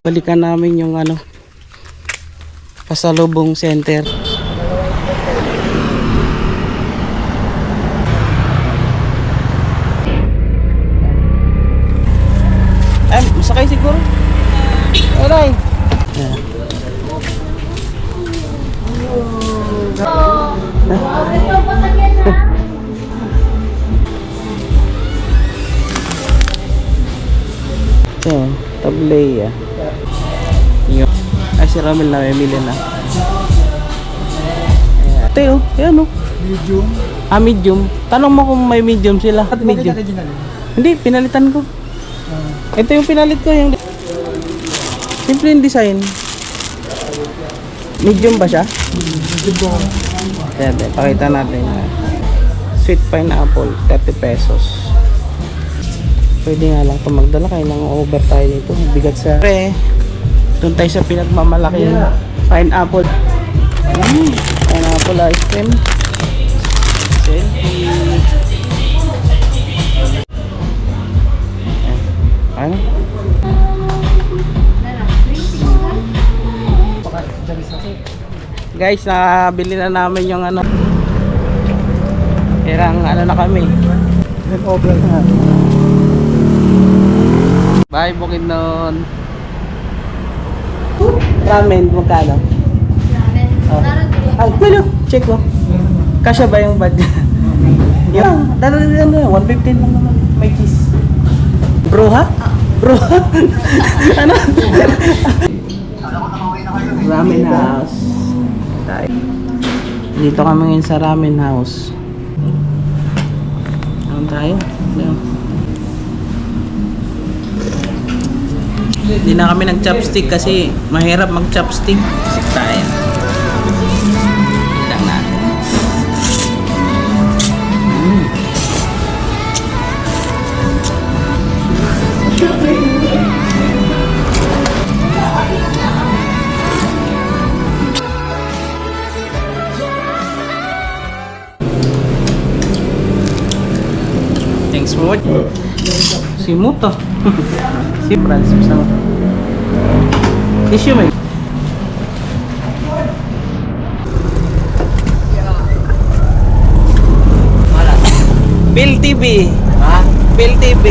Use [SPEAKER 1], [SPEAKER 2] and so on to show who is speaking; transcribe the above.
[SPEAKER 1] Balikan namin yung ano, pasalubong center. Ay, masakay siguro. Alay. Yeah. Ito, tablay ah. Ay, si Ramil na may mili na. Ate oh, yan oh.
[SPEAKER 2] Medium.
[SPEAKER 1] Ah, medium. Tanong mo kung may medium sila. At medium. Hindi, pinalitan ko. Ito yung pinalit ko. Yung simple yung design. Medium ba siya?
[SPEAKER 2] Medium ko.
[SPEAKER 1] Kaya, pakita natin. Sweet pineapple, 30 pesos. Pwede nga lang ito magdala. Kaya nang over tayo dito. Bigat sa... Doon tayo sa pinagmamalaki pineapple. Pineapple ice cream. Selfie. Ano? Guys, nabili na namin yung ano. Irang ano na kami.
[SPEAKER 2] Over na.
[SPEAKER 1] Bye, Bukidnon. Ramen, magkano? Oh. Ay, ano? Check mo. Kasya ba yung budget? Yung, ano, 115 lang naman. May cheese. Bro, ha? Bro, ano? Ramen house. Dito kami ngayon sa ramen house. Ano tayo? Hindi na kami nag-chopstick kasi mahirap mag-chopstick. Sik tayo. Lang natin. Thanks for watching. Si Muto. Si Francis sama. Tissue may. Wala. Bill TV. Ha? Bill TV.